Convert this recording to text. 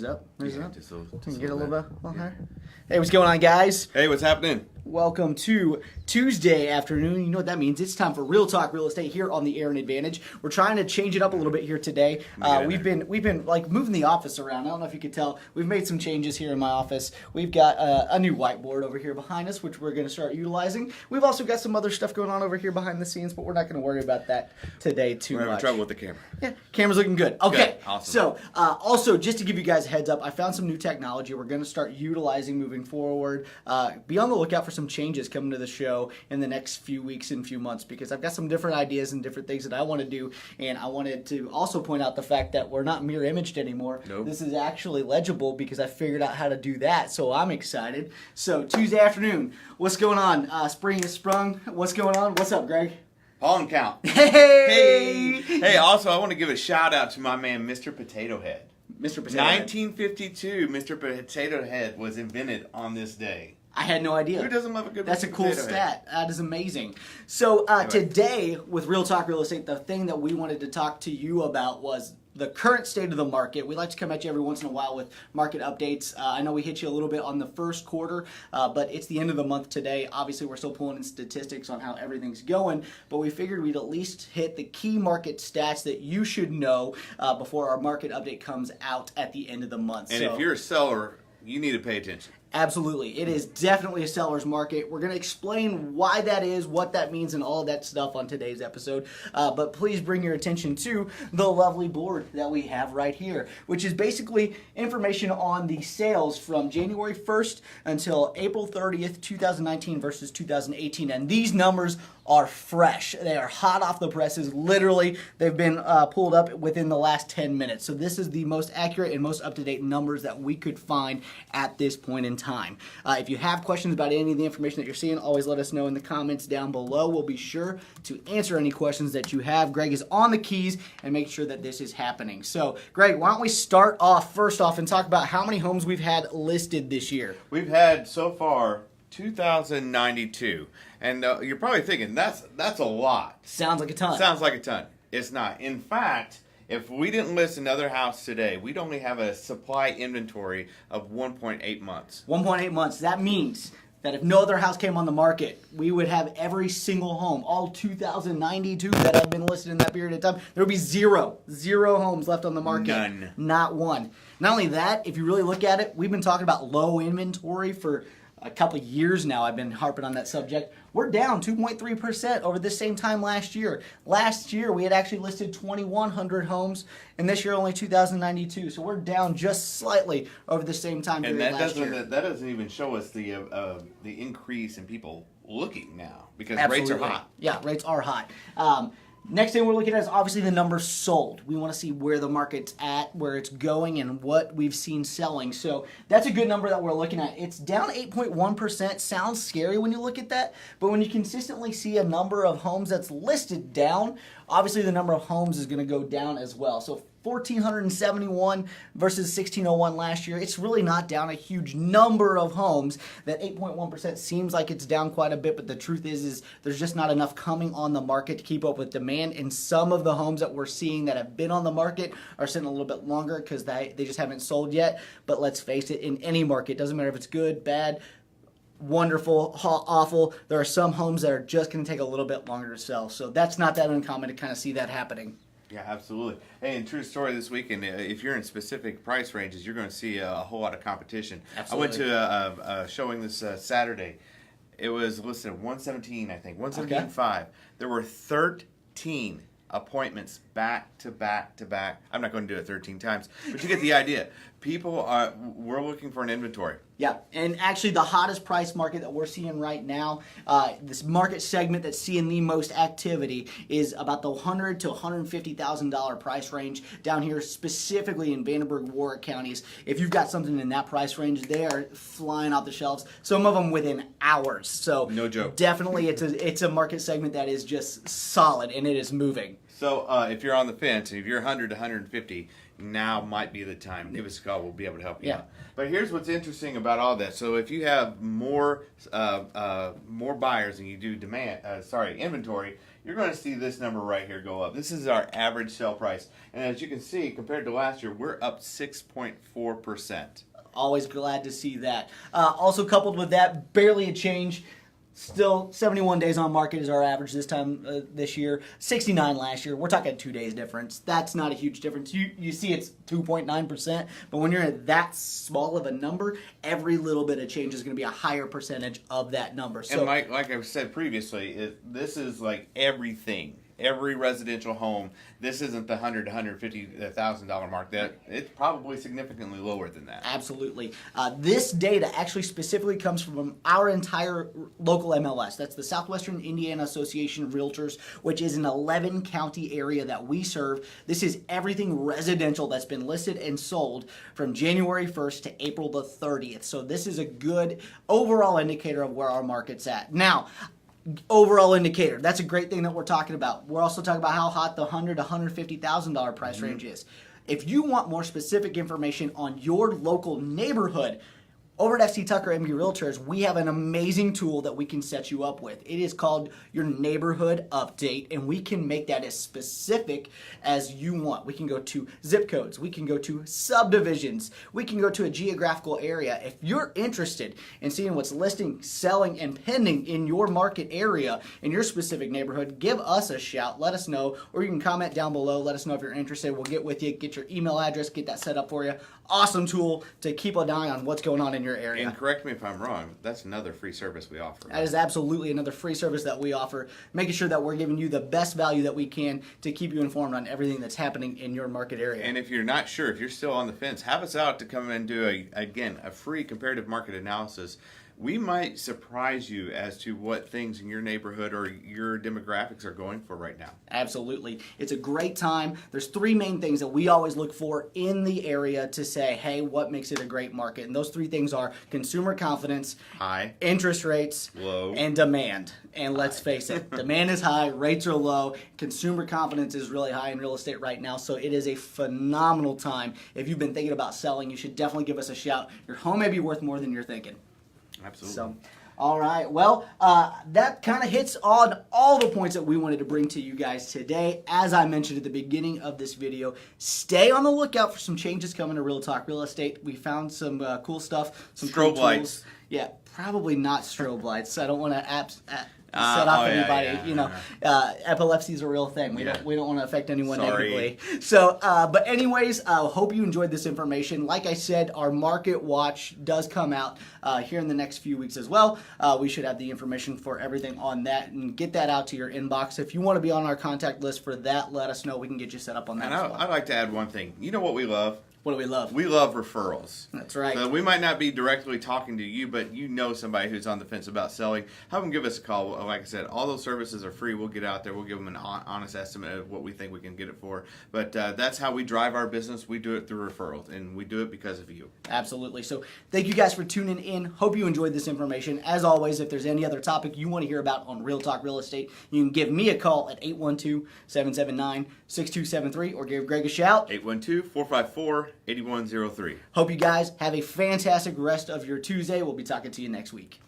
Up. Raise it up. Just Can you get a little bit higher? Hey, what's going on, guys? Hey, what's happening? Welcome to Tuesday afternoon. You know what that means. It's time for Real Talk Real Estate here on the Air and Advantage. We're trying to change it up a little bit here today. We've been like moving the office around. I don't know if you could tell. We've made some changes here in my office. We've got a new whiteboard over here behind us, which we're going to start utilizing. We've also got some other stuff going on over here behind the scenes, but we're not going to worry about that today too much. We're having trouble with the camera. Yeah, camera's looking good. Okay, good. Awesome. So also just to give you guys a heads up, I found some new technology we're going to start utilizing moving forward. Be on the lookout for some changes coming to the show in the next few weeks and few months, because I've got some different ideas and different things that I want to do, and I wanted to also point out the fact that we're not mirror imaged anymore. Nope. This is actually legible because I figured out how to do that, so I'm excited. So Tuesday afternoon, what's going on? Spring has sprung. What's going on? What's up, Greg? Pollen count. Hey! Hey, also, I want to give a shout out to my man, Mr. Potato Head. Mr. Potato Head. 1952, Mr. Potato Head was invented on this day. I had no idea. Who doesn't love a good That's a cool potato stat. head? That is amazing. So Anyway. Today, with Real Talk Real Estate, the thing that we wanted to talk to you about was the current state of the market. We like to come at you every once in a while with market updates. I know we hit you a little bit on the first quarter, but it's the end of the month today. Obviously, we're still pulling in statistics on how everything's going, but we figured we'd at least hit the key market stats that you should know before our market update comes out at the end of the month. And if you're a seller, you need to pay attention. Absolutely. It is definitely a seller's market. We're going to explain why that is, what that means, and all that stuff on today's episode. But please bring your attention to the lovely board that we have right here, which is basically information on the sales from January 1st until April 30th, 2019 versus 2018. And these numbers are fresh. They are hot off the presses. Literally, they've been pulled up within the last 10 minutes. So this is the most accurate and most up-to-date numbers that we could find at this point in time. If you have questions about any of the information that you're seeing, always let us know in the comments down below. We'll be sure to answer any questions that you have. Greg is on the keys and make sure that this is happening. So, Greg, why don't we start off first off and talk about how many homes we've had listed this year? We've had so far 2,092, and you're probably thinking that's a lot. Sounds like a ton. Sounds like a ton. It's not. In fact, if we didn't list another house today, we'd only have a supply inventory of 1.8 months. 1.8 months. That means that if no other house came on the market, we would have every single home, all 2,092 that have been listed in that period of time. There would be zero homes left on the market. None. Not one. Not only that, if you really look at it, we've been talking about low inventory for a couple of years now. I've been harping on that subject. We're down 2.3% over this same time last year. Last year, we had actually listed 2,100 homes, and this year only 2,092. So we're down just slightly over the same time period And last year. that doesn't even show us the increase in people looking now, because Absolutely. rates are hot. Yeah, rates are hot. Next thing we're looking at is obviously the numbers sold. We want to see where the market's at, where it's going, and what we've seen selling. So that's a good number that we're looking at. It's down 8.1%. Sounds scary when you look at that, but when you consistently see a number of homes that's listed down, obviously the number of homes is going to go down as well. So 1,471 versus 1,601 last year. It's really not down a huge number of homes. That 8.1% seems like it's down quite a bit, but the truth is there's just not enough coming on the market to keep up with demand. And some of the homes that we're seeing that have been on the market are sitting a little bit longer because they just haven't sold yet. But let's face it, in any market, doesn't matter if it's good, bad, wonderful, awful, there are some homes that are just going to take a little bit longer to sell. So that's not that uncommon to kind of see that happening. Yeah, absolutely. Hey, and true story this weekend, if you're in specific price ranges, you're going to see a whole lot of competition. Absolutely. I went to a showing this Saturday. It was listed at 117, I think, 117.5. There were 13 appointments back to back to back. I'm not going to do it 13 times, but you get the idea. We're looking for an inventory. Yeah, and actually the hottest price market that we're seeing right now, this market segment that's seeing the most activity is about the $100,000 to $150,000 price range down here, specifically in Vandenberg, Warwick counties. If you've got something in that price range, they are flying off the shelves. Some of them within hours. So no joke. Definitely, it's a market segment that is just solid and it is moving. So if you're on the fence, if you're 100 to 150, now might be the time. Give us a call. We'll be able to help you Yeah. out. But here's what's interesting about all that. So if you have more buyers than you do inventory, you're going to see this number right here go up. This is our average sale price. And as you can see, compared to last year, we're up 6.4%. Always glad to see that. Also coupled with that, barely a change. Still, 71 days on market is our average this time this year. 69 last year. We're talking 2 days difference. That's not a huge difference. You see it's 2.9%, but when you're at that small of a number, every little bit of change is going to be a higher percentage of that number. So, and like I've said previously, this is like everything. Every residential home, this isn't the $100,000 to $150,000 mark. That it's probably significantly lower than that. Absolutely. This data actually specifically comes from our entire local MLS. That's the Southwestern Indiana Association of Realtors, which is an 11-county area that we serve. This is everything residential that's been listed and sold from January 1st to April the 30th. So this is a good overall indicator of where our market's at. Now, overall indicator. That's a great thing that we're talking about. We're also talking about how hot the $100,000 to $150,000 price range is. If you want more specific information on your local neighborhood, over at FC Tucker MG Realtors, we have an amazing tool that we can set you up with. It is called your neighborhood update, and we can make that as specific as you want. We can go to zip codes. We can go to subdivisions. We can go to a geographical area. If you're interested in seeing what's listing, selling, and pending in your market area, in your specific neighborhood, give us a shout. Let us know, or you can comment down below. Let us know if you're interested. We'll get with you, get your email address, get that set up for you. Awesome tool to keep an eye on what's going on in your area. And correct me if I'm wrong, that's another free service we offer. That is absolutely another free service that we offer, making sure that we're giving you the best value that we can to keep you informed on everything that's happening in your market area. And if you're not sure, if you're still on the fence, have us out to come and do a free comparative market analysis. We might surprise you as to what things in your neighborhood or your demographics are going for right now. Absolutely. It's a great time. There's three main things that we always look for in the area to say, hey, what makes it a great market? And those three things are consumer confidence, high, interest rates, low, and demand. And let's face it, demand is high, rates are low, consumer confidence is really high in real estate right now. So it is a phenomenal time. If you've been thinking about selling, you should definitely give us a shout. Your home may be worth more than you're thinking. Absolutely. So, all right. Well, that kind of hits on all the points that we wanted to bring to you guys today. As I mentioned at the beginning of this video, stay on the lookout for some changes coming to Real Talk Real Estate. We found some cool stuff. Some strobe cool lights. Tools. Yeah, probably not strobe lights. I don't want to set off anybody. Epilepsy is a real thing. We don't want to affect anyone negatively. So, but anyways, hope you enjoyed this information. Like I said, our market watch does come out here in the next few weeks as well. We should have the information for everything on that and get that out to your inbox. If you want to be on our contact list for that, let us know. We can get you set up on that. And as well. I'd like to add one thing. You know what we love? What do we love? We love referrals. That's right. So we might not be directly talking to you, but you know somebody who's on the fence about selling. Have them give us a call. Like I said, all those services are free. We'll get out there. We'll give them an honest estimate of what we think we can get it for. But that's how we drive our business. We do it through referrals, and we do it because of you. Absolutely. So thank you guys for tuning in. Hope you enjoyed this information. As always, if there's any other topic you want to hear about on Real Talk Real Estate, you can give me a call at 812-779-6273 or give Greg a shout. 812-454-8103. Hope you guys have a fantastic rest of your Tuesday. We'll be talking to you next week.